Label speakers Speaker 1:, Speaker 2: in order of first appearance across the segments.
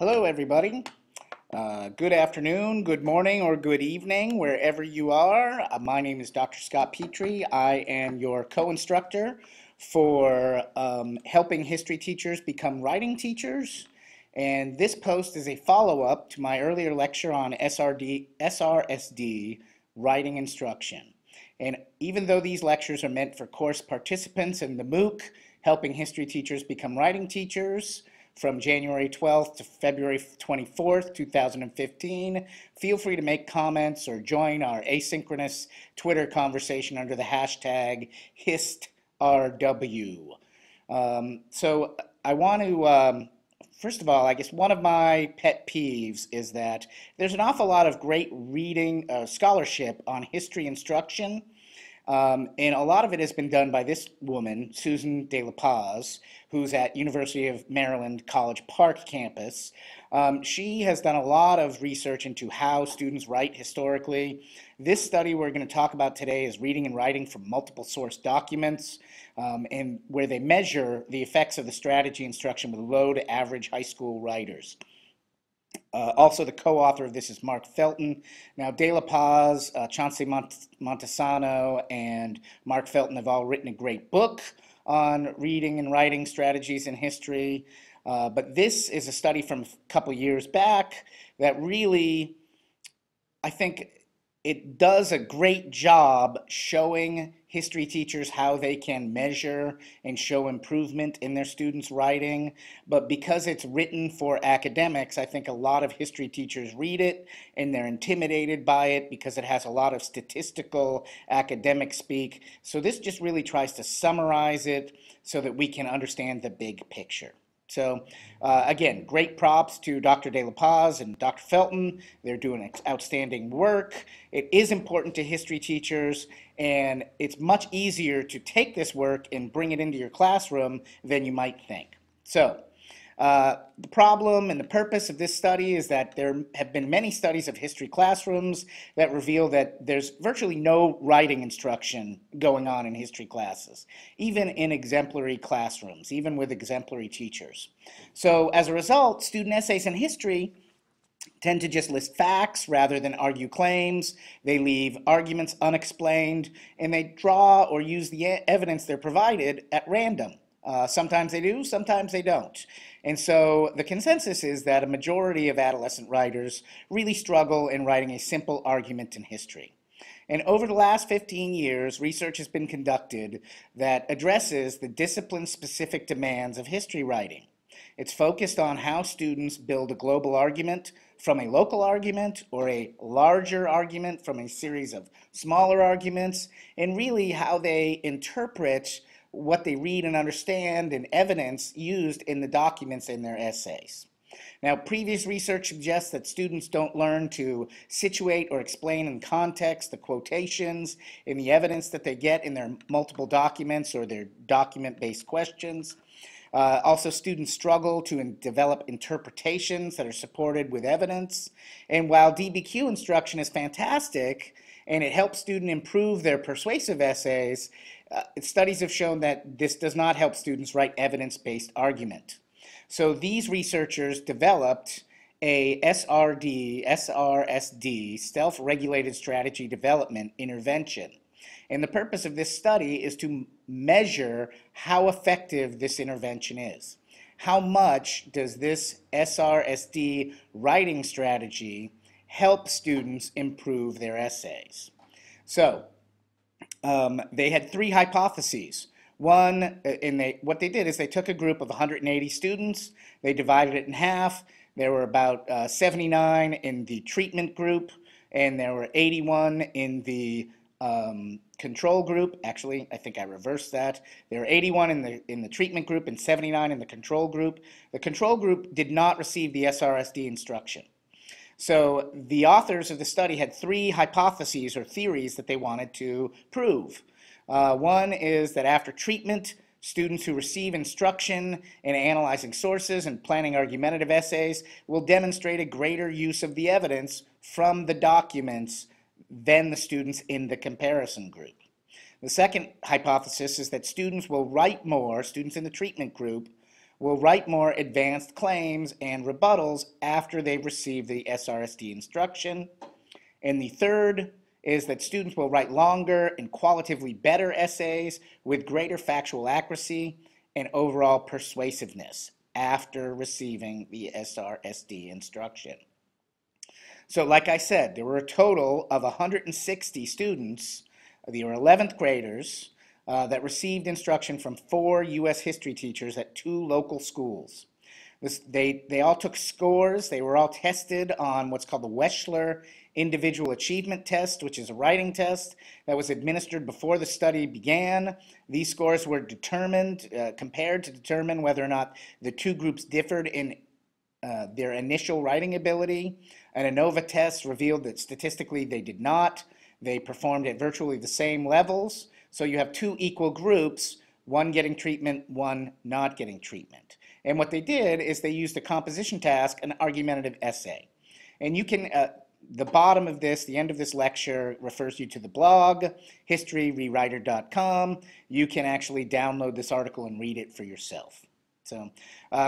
Speaker 1: Hello, everybody. Good afternoon, good morning, or good evening, wherever you are. My name is Dr. Scott Petrie. I am your co-instructor for helping history teachers become writing teachers. And this post is a follow-up to my earlier lecture on SRSD writing instruction. And even though these lectures are meant for course participants in the MOOC, helping history teachers become writing teachers, from January 12th to February 24th, 2015. Feel free to make comments or join our asynchronous Twitter conversation under the hashtag HistRW. So I want to, first of all, I guess one of my pet peeves is that there's an awful lot of great reading scholarship on history instruction. And a lot of it has been done by this woman, Susan de la Paz, who's at University of Maryland College Park campus. She has done a lot of research into how students write historically. This study we're going to talk about today is reading and writing from multiple source documents, and where they measure the effects of the strategy instruction with low to average high school writers. Also, the co-author of this is Mark Felton. Now, De La Paz, Chauncey Montesano, and Mark Felton have all written a great book on reading and writing strategies in history. But this is a study from a couple years back that really, I think, it does a great job showing history teachers how they can measure and show improvement in their students' writing. But because it's written for academics, I think a lot of history teachers read it and they're intimidated by it because it has a lot of statistical academic speak. So this just really tries to summarize it so that we can understand the big picture. So again, great props to Dr. De La Paz and Dr. Felton. They're doing outstanding work. It is important to history teachers, and it's much easier to take this work and bring it into your classroom than you might think. So the problem and the purpose of this study is that there have been many studies of history classrooms that reveal that there's virtually no writing instruction going on in history classes, even in exemplary classrooms, even with exemplary teachers. So as a result, student essays in history tend to just list facts rather than argue claims. They leave arguments unexplained, and they draw or use the evidence they're provided at random. Sometimes they do, sometimes they don't. And so the consensus is that a majority of adolescent writers really struggle in writing a simple argument in history. And over the last 15 years, research has been conducted that addresses the discipline-specific demands of history writing. It's focused on how students build a global argument from a local argument or a larger argument from a series of smaller arguments, and really how they interpret what they read and understand and evidence used in the documents in their essays. Now, previous research suggests that students don't learn to situate or explain in context the quotations and the evidence that they get in their multiple documents or their document-based questions. Also, students struggle to develop interpretations that are supported with evidence. And while DBQ instruction is fantastic and it helps students improve their persuasive essays, studies have shown that this does not help students write evidence-based argument. So these researchers developed a SRSD, Self-Regulated Strategy Development Intervention. And the purpose of this study is to measure how effective this intervention is. How much does this SRSD writing strategy help students improve their essays? So they had three hypotheses. One, what they did is they took a group of 180 students, they divided it in half. There were about 79 in the treatment group, and there were 81 in the control group. Actually, I think I reversed that. There were 81 in the treatment group and 79 in the control group. The control group did not receive the SRSD instruction. So the authors of the study had three hypotheses or theories that they wanted to prove. One is that after treatment, students who receive instruction in analyzing sources and planning argumentative essays will demonstrate a greater use of the evidence from the documents than the students in the comparison group. The second hypothesis is that students will write more, students in the treatment group, will write more advanced claims and rebuttals after they've received the SRSD instruction. And the third is that students will write longer and qualitatively better essays with greater factual accuracy and overall persuasiveness after receiving the SRSD instruction. So like I said, there were a total of 160 students, they were 11th graders, that received instruction from 4 U.S. history teachers at 2 local schools. They all took scores. They were all tested on what's called the Wechsler Individual Achievement Test, which is a writing test that was administered before the study began. These scores were determined, compared to determine whether or not the 2 groups differed in their initial writing ability. An ANOVA test revealed that statistically they did not. They performed at virtually the same levels. So you have 2 equal groups, one getting treatment, one not getting treatment. And what they did is they used a composition task, an argumentative essay. And you can, the bottom of this, the end of this lecture refers you to the blog, historyrewriter.com. You can actually download this article and read it for yourself. So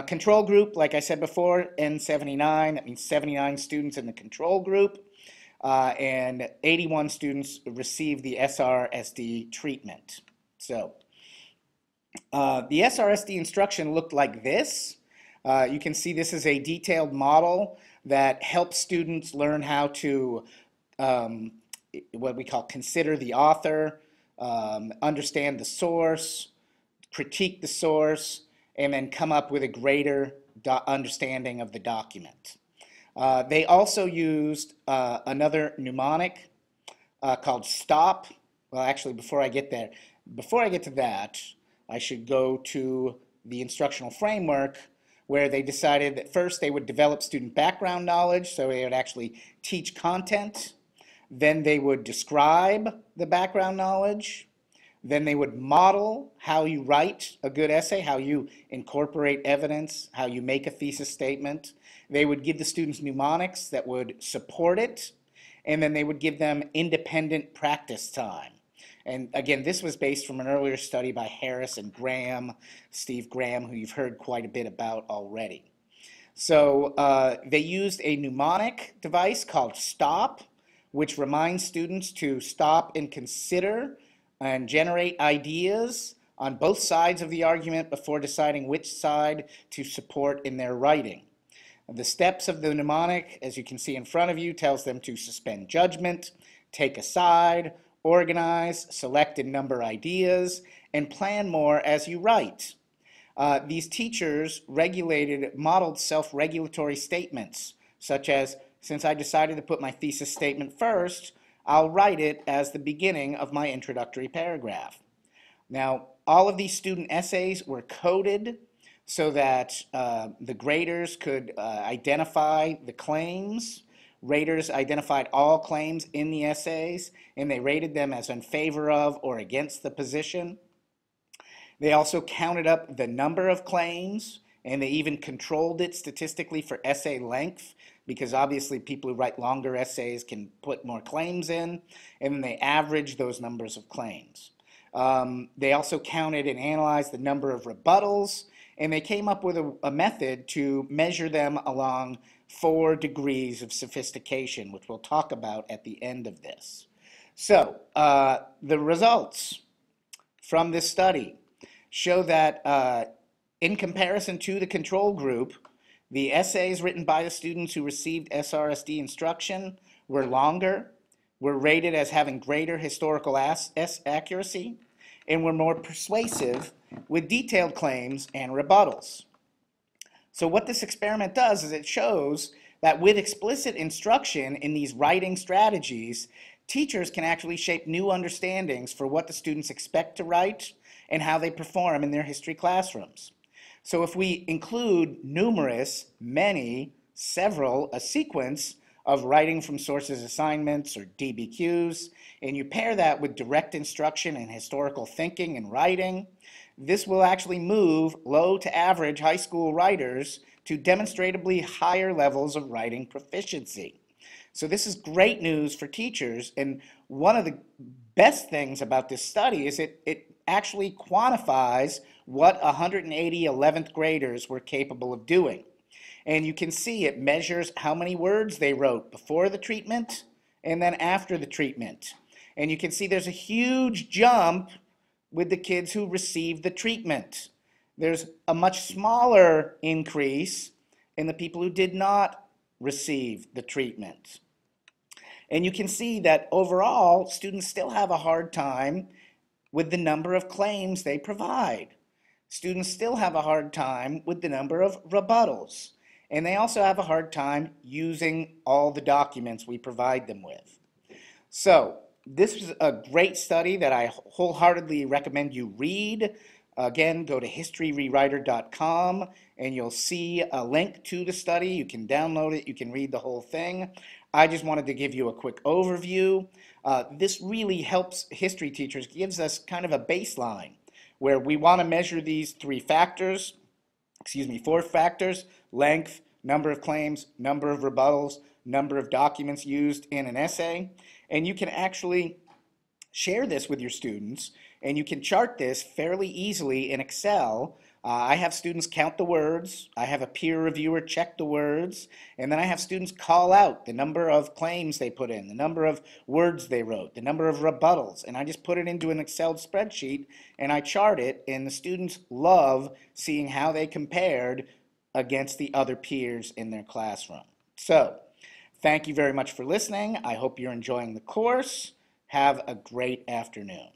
Speaker 1: control group, like I said before, N79, that means 79 students in the control group. And 81 students received the SRSD treatment. So the SRSD instruction looked like this. You can see this is a detailed model that helps students learn how to, what we call consider the author, understand the source, critique the source, and then come up with a greater understanding of the document. They also used another mnemonic called STOP. Well, actually, before I get to that, I should go to the instructional framework, where they decided that first they would develop student background knowledge, so they would actually teach content. Then they would describe the background knowledge. Then they would model how you write a good essay, how you incorporate evidence, how you make a thesis statement. They would give the students mnemonics that would support it, and then they would give them independent practice time. And again, this was based from an earlier study by Harris and Graham, Steve Graham, who you've heard quite a bit about already. So they used a mnemonic device called STOP, which reminds students to stop and consider and generate ideas on both sides of the argument before deciding which side to support in their writing. The steps of the mnemonic, as you can see in front of you, tells them to suspend judgment, take a side, organize, select and number ideas, and plan more as you write. These teachers modeled self-regulatory statements, such as, since I decided to put my thesis statement first, I'll write it as the beginning of my introductory paragraph. Now, all of these student essays were coded so that the graders could identify the claims. Raters identified all claims in the essays, and they rated them as in favor of or against the position. They also counted up the number of claims, and they even controlled it statistically for essay length, because obviously people who write longer essays can put more claims in, and then they averaged those numbers of claims. They also counted and analyzed the number of rebuttals, and they came up with a method to measure them along 4 degrees of sophistication, which we'll talk about at the end of this. So the results from this study show that in comparison to the control group, the essays written by the students who received SRSD instruction were longer, were rated as having greater historical accuracy, and were more persuasive with detailed claims and rebuttals. So what this experiment does is it shows that with explicit instruction in these writing strategies, teachers can actually shape new understandings for what the students expect to write and how they perform in their history classrooms. So if we include numerous, many, several, a sequence of writing from sources assignments or DBQs, and you pair that with direct instruction in historical thinking and writing, this will actually move low to average high school writers to demonstrably higher levels of writing proficiency. So this is great news for teachers, and one of the best things about this study is it actually quantifies what 180 11th graders were capable of doing. And you can see it measures how many words they wrote before the treatment and then after the treatment. And you can see there's a huge jump with the kids who received the treatment. There's a much smaller increase in the people who did not receive the treatment. And you can see that overall, students still have a hard time with the number of claims they provide. Students still have a hard time with the number of rebuttals. And they also have a hard time using all the documents we provide them with. So this is a great study that I wholeheartedly recommend you read. Again, go to historyrewriter.com and you'll see a link to the study. You can download it, you can read the whole thing. I just wanted to give you a quick overview. This really helps history teachers, gives us kind of a baseline where we want to measure these four factors: length, number of claims, number of rebuttals, number of documents used in an essay. And you can actually share this with your students, and you can chart this fairly easily in Excel. I have students count the words, I have a peer reviewer check the words, and then I have students call out the number of claims they put in, the number of words they wrote, the number of rebuttals, and I just put it into an Excel spreadsheet and I chart it, and the students love seeing how they compared against the other peers in their classroom. So, thank you very much for listening. I hope you're enjoying the course. Have a great afternoon.